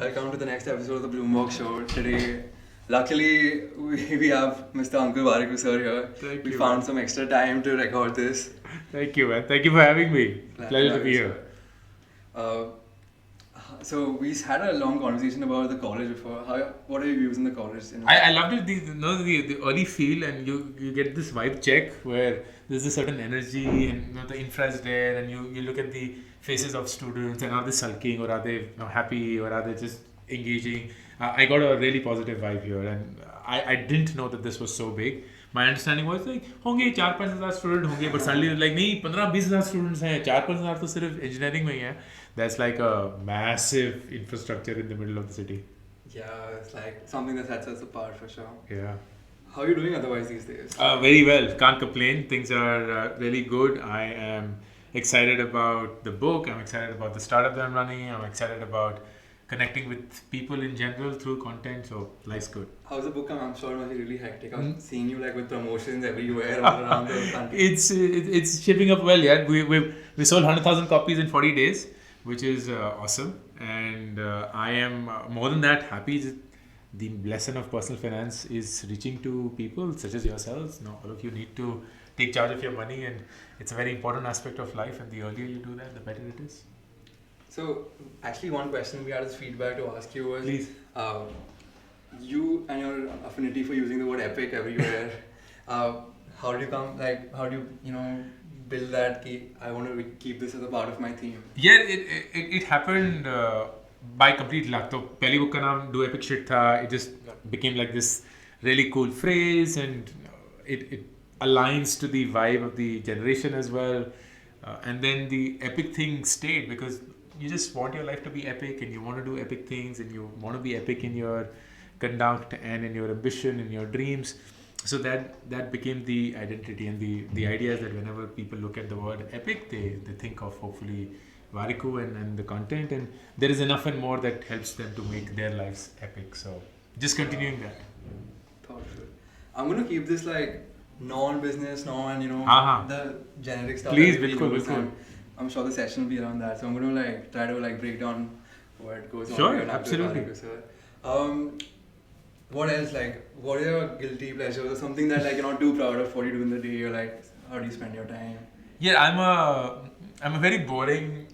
Welcome to the next episode of the Bloombox Show. Today, luckily, we have Mr. Ankur Warikoo sir here. Thank we you. found some extra time to record this. Thank you, man. Thank you for having me. Glad Pleasure have to be you, here. sir. So we had a long conversation about the college before. What are your views in the college? You know? I loved it, the early feel, and you get this vibe check where there's a certain energy, and the infra is there, and you look at the faces of students, and are they sulking, or are they happy, or are they just engaging? I got a really positive vibe here, and I didn't know that this was so big. My understanding was like होंगे 4-5 हज़ार student होंगे, but suddenly like नहीं 15-20 हज़ार students हैं, 4-5 हज़ार तो सिर्फ engineering में ही हैं. That's like a massive infrastructure in the middle of the city. Yeah, it's like something that sets us apart for sure. Yeah. How are you doing otherwise these days? Very well. Can't complain. Things are really good. I am excited about the book. I'm excited about the startup that I'm running. I'm excited about connecting with people in general through content. So life's good. How's the book come? I'm sure it must be really hectic. I'm seeing you like with promotions everywhere all around the country. It's shipping up well. Yeah, we sold 100,000 copies in 40 days, which is awesome. And I am more than that happy. The lesson of personal finance is reaching to people such as yourselves. Now, all of you need to take charge of your money, and it's a very important aspect of life. And the earlier you do that, the better it is. So, actually, one question we had as feedback to ask you was, Please. You and your affinity for using the word epic everywhere. How do you come? Like, how do you build that? I want to keep this as a part of my theme. Yeah, it happened by complete luck. So, पहली book का नाम Do Epic Shit था. It just became like this really cool phrase, and it aligns to the vibe of the generation as well. And then the epic thing stayed because you just want your life to be epic, and you want to do epic things, and you want to be epic in your conduct and in your ambition, in your dreams. So that became the identity, and the idea is that whenever people look at the word epic, they think of hopefully Warikoo and the content, and there is enough and more that helps them to make their lives epic. So just continuing that. Thoughtful. I'm going to keep this like non-business, the generic stuff. Please, that everybody bilkul. knows. I'm sure the session will be around that. So I'm going to try to break down what goes on. Sure, here and after absolutely. Warikoo, sir. What else? What are your guilty pleasures or something that you're not too proud of what you do in the day? Or how do you spend your time? Yeah, I'm a very boring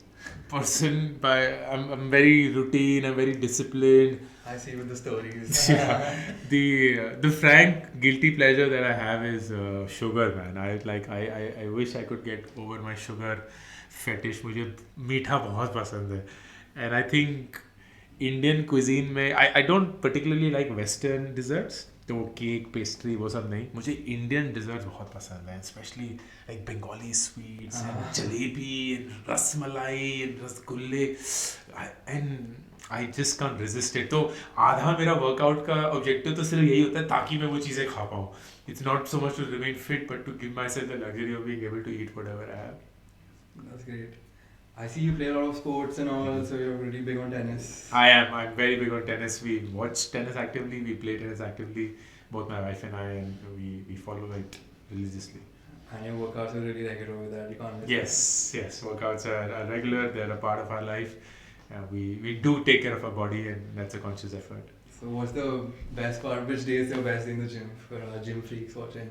person. I'm very routine. I'm very disciplined. I see with the stories. Yeah. The frank guilty pleasure that I have is sugar, man. I wish I could get over my sugar fetish. मुझे मीठा बहुत पसंद है, and I think Indian cuisine में I don't particularly like Western desserts. तो cake pastry वो सब नहीं, मुझे इंडियन डिजर्ट्स बहुत पसंद है, specially like Bengali sweets and jalebi and rasmalai and रसगुल्ले, and I just can't resist it. तो आधा मेरा वर्कआउट का ऑब्जेक्टिव तो सिर्फ यही होता है ताकि मैं वो चीज़ें खा पाऊँ. It's not so much to remain fit but to give myself the luxury of being able to eat whatever I have. That's great. I see you play a lot of sports and all, so you're really big on tennis. I am. I'm very big on tennis. We watch tennis actively. We play tennis actively. Both my wife and I, and we follow it religiously. And your workouts are really regular with that. You can't miss Yes. Workouts are regular. They're a part of our life. We do take care of our body, and that's a conscious effort. So what's the best part? Which day is your best day in the gym for gym freaks watching?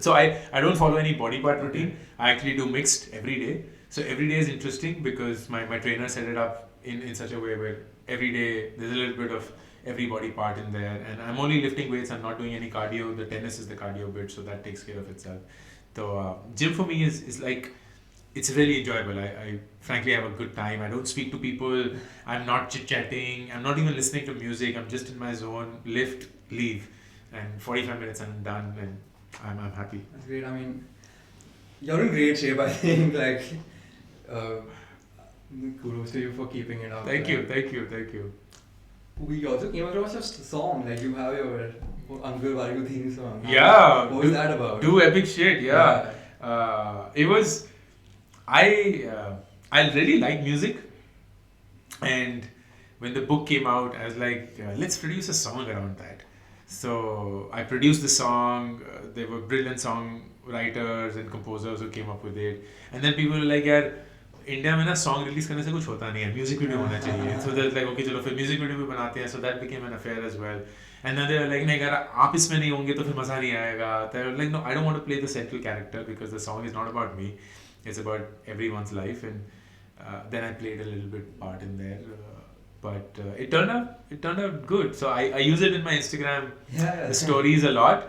So I don't follow any body part routine. I actually do mixed every day. So every day is interesting because my trainer set it up in such a way where every day there's a little bit of every body part in there, and I'm only lifting weights. I'm not doing any cardio. The tennis is the cardio bit, so that takes care of itself. So gym for me is like, it's really enjoyable. I frankly have a good time. I don't speak to people. I'm not chit-chatting. I'm not even listening to music. I'm just in my zone. Lift, leave, and 45 minutes and I'm done, and I'm happy. That's great. I mean, you're in great shape, I think. Kudos to you for keeping it up. Thank you. We also came across a song. You have your Ankur Warikoo theme song. Yeah. What was that about? Do epic shit. Yeah. It was. I really like music, and when the book came out, I was like, let's produce a song around that. So I produced the song. There were brilliant song writers and composers who came up with it, and then people were like, "Yeah, India में ना song release करने से कुछ होता नहीं है, music video होना चाहिए. So they're like, okay चलो फिर म्यूजिक वीडियो भी बनाते हैं. So that became an affair as well. And then they're like, नहीं अगर आप इसमें नहीं होंगे तो फिर मजा नहीं आएगा. They're like, no, I don't want to play the central character because the song is not about me. It's about everyone's life. And then I played a little bit part in there. But it turned out good. So I use it in my Instagram the stories a lot.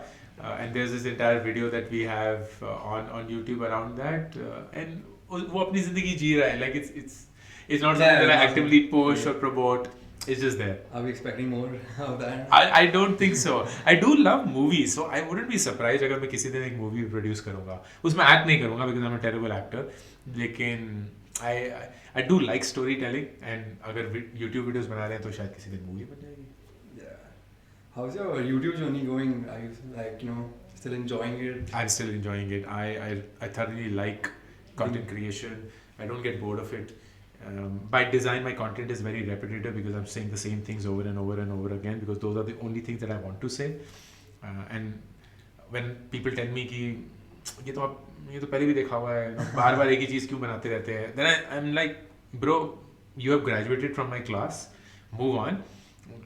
And there's this entire video that we have on YouTube around that. And वो अपनी जिंदगी जी रहा है. Like it's not something that I actively push or promote. It's just there. Are we expecting more of that? I don't think so. I do love movies, so I wouldn't be surprised अगर मैं किसी दिन एक movie produce करूँगा. उसमें act नहीं करूँगा because I'm a terrible actor. लेकिन I do like storytelling, and अगर YouTube videos बना रहे हैं तो शायद किसी दिन movie बन जाएगी. Yeah. How's your YouTube journey going? Are you like still enjoying it? I'm still enjoying it. I thoroughly like content creation. I don't get bored of it. By design, my content is very repetitive because I'm saying the same things over and over and over again because those are the only things that I want to say. And when people tell me कि ये तो पहले भी देखा हुआ है, बार-बार एक ही चीज़ क्यों बनाते रहते हैं, then I'm like, bro, you have graduated from my class, move on.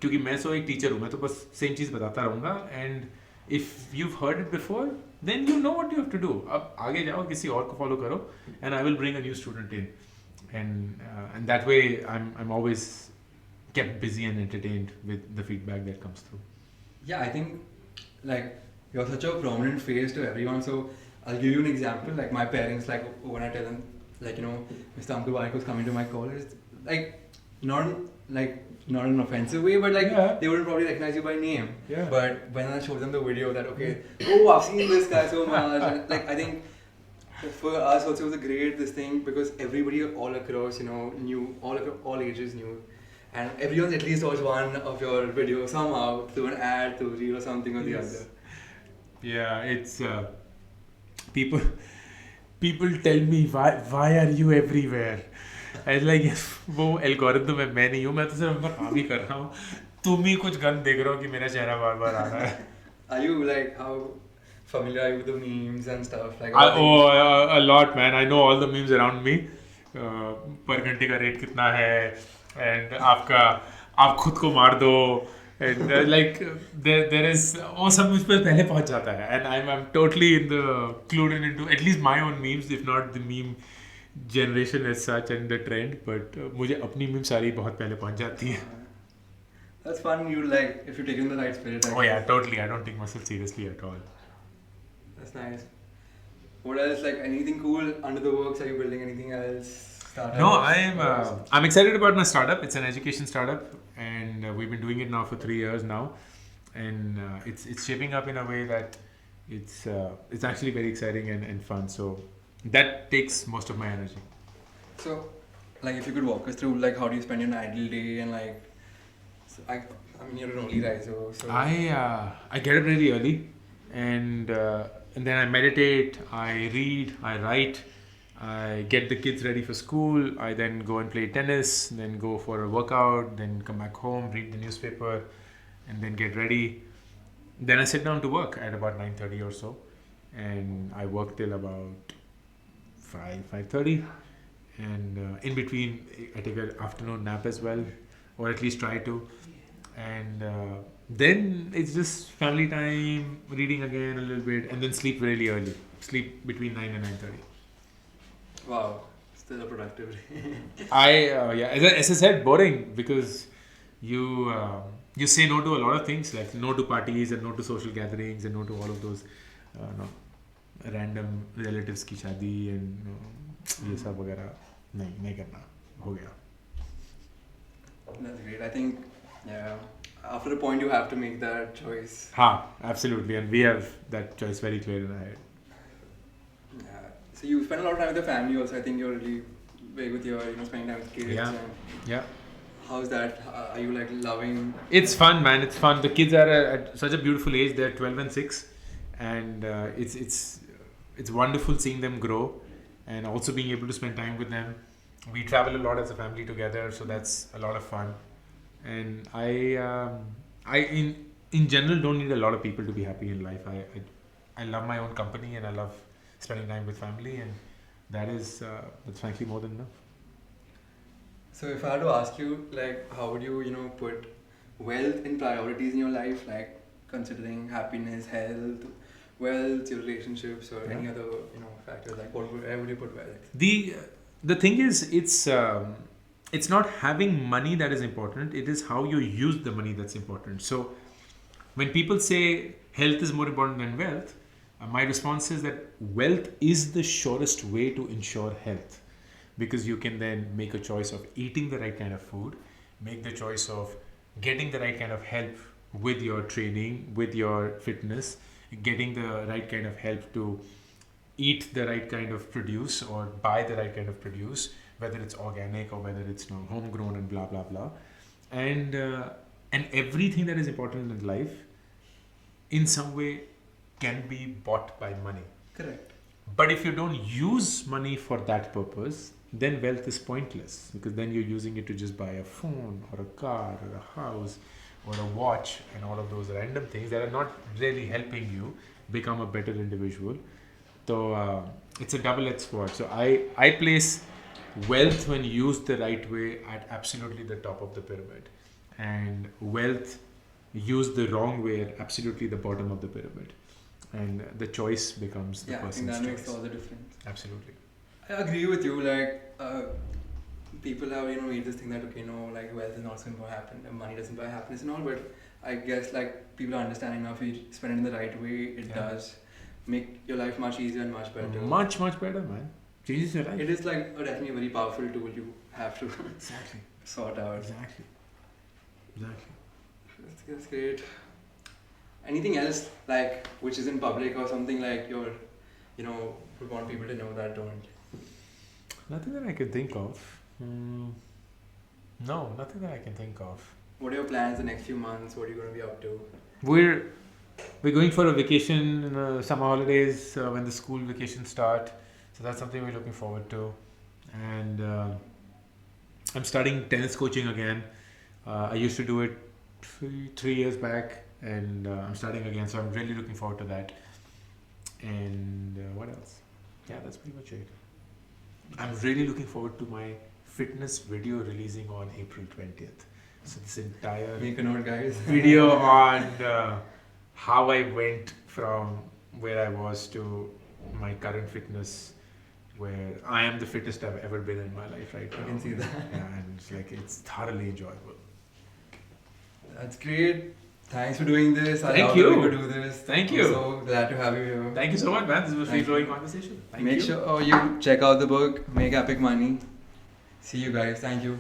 क्योंकि मैं एक टीचर हूँ, मैं तो बस सेम चीज़ बताता रहूँगा. And if you've heard it before, then you know what you have to do. अब आगे जाओ, किसी और को फॉलो करो, and I will bring a new student in. And that way I'm always kept busy and entertained with the feedback that comes through. Yeah, I think like you're such a prominent face to everyone. So I'll give you an example. Like my parents, like when I tell them, like Mr. Ankur Warikoo is coming to my college, like not in an offensive way, but like they wouldn't probably recognize you by name. Yeah. But when I showed them the video, that okay, oh I've seen this guy so much. And, like I think. For us also it was a great this thing because everybody all across knew, all ages knew, and everyone's at least watched one of your videos somehow through an ad, through reel or something or the other. Yeah, it's people tell me why are you everywhere? I like वो algorithm है, मैं नहीं हूँ, मैं तो सिर्फ अपना काम ही कर रहा हूँ. तुम ही कुछ गंद देख रहे हो कि मेरा चेहरा बार-बार आ रहा है. Are you like how familiar are you with the memes and stuff like a lot, man. I know all the memes around me. पर घंटे का रेट कितना है, and आप खुद को मार दो, and like there is वो सब मुझ पर पहले पहुंच जाता है, and I'm totally clued into at least my own memes, if not the meme generation as such and the trend, but मुझे अपनी meme सारी बहुत पहले पहुंच जाती है. That's fun. You like if you take in the right spirit. Oh yeah, totally. I don't take myself seriously at all. That's nice. What else? Like anything cool under the works? Are you building anything else? Startups? No, I'm excited about my startup. It's an education startup, and we've been doing it now for 3 years now, and it's shaping up in a way that it's actually very exciting and fun. So that takes most of my energy. So, like, if you could walk us through, like, how do you spend your ideal day, and like, so I mean, you're an only riser, so I get up really early, and then I meditate, I read, I write, I get the kids ready for school, I then go and play tennis, then go for a workout, then come back home, read the newspaper, and then get ready. Then I sit down to work at about 9:30 or so, and I work till about 5:30, and in between I take an afternoon nap as well, or at least try to, and then it's just family time, reading again a little bit, and then sleep really early. Sleep between 9 and 9:30. Wow, still a productive day. As I said, boring because you say no to a lot of things, like no to parties and no to social gatherings and no to all of those random relatives की शादी and ये सब वगैरह नहीं करना, हो गया. That's great. I think after a point you have to make that choice. Absolutely, and we have that choice very clear in our head. Yeah. So you spend a lot of time with the family also. I think you're really big with your spending time with kids. Yeah. How's that? Are you like loving? It's fun, man. It's fun. The kids are at such a beautiful age. They're 12 and 6, and it's wonderful seeing them grow, and also being able to spend time with them. We travel a lot as a family together, so that's a lot of fun. And I in general don't need a lot of people to be happy in life. I love my own company, and I love spending time with family, and that's frankly more than enough. So if I had to ask you, like, how would you, put wealth in priorities in your life, like considering happiness, health, wealth, your relationships, or any other, factors, like where would you put wealth? The thing is, it's not having money that is important. It is how you use the money that's important. So when people say health is more important than wealth, my response is that wealth is the surest way to ensure health, because you can then make a choice of eating the right kind of food, make the choice of getting the right kind of help with your training, with your fitness, getting the right kind of help to eat the right kind of produce or buy the right kind of produce, whether it's organic or whether it's homegrown and blah blah blah, and everything that is important in life, in some way, can be bought by money. Correct. But if you don't use money for that purpose, then wealth is pointless, because then you're using it to just buy a phone or a car or a house or a watch and all of those random things that are not really helping you become a better individual. So it's a double-edged sword. So I place wealth, when used the right way, at absolutely the top of the pyramid, and wealth used the wrong way at absolutely the bottom of the pyramid. And the choice becomes the person's choice. Yeah, I think that makes all the difference. Absolutely. I agree with you. Like, people have made this thing that like wealth is not going to happen, and money doesn't buy happiness and all. But I guess like people are understanding now. If you spend it in the right way, it does make your life much easier and much better. Much better, man. Changes your life. It is like definitely a very powerful tool you have to exactly sort out. Exactly. That's great. Anything else like which is in public or something like you're, would want people to know that don't? Nothing that I can think of. No, nothing that I can think of. What are your plans the next few months? What are you going to be up to? We're going for a vacation in summer holidays when the school vacations start. So that's something we're looking forward to. And I'm starting tennis coaching again. I used to do it 3 years back, and I'm starting again. So I'm really looking forward to that. And what else? Yeah, that's pretty much it. I'm really looking forward to my fitness video releasing on April 20th. So this entire make a note, guys. video on how I went from where I was to my current fitness, where I am the fittest I've ever been in my life right now. I can see that. Yeah, and it's thoroughly enjoyable. That's great. Thanks for doing this. Thank you. I do this. Thank you. I'm so glad to have you here. Thank you so much, man. This was a free-flowing conversation. Make sure you check out the book, Make Epic Money. See you guys. Thank you.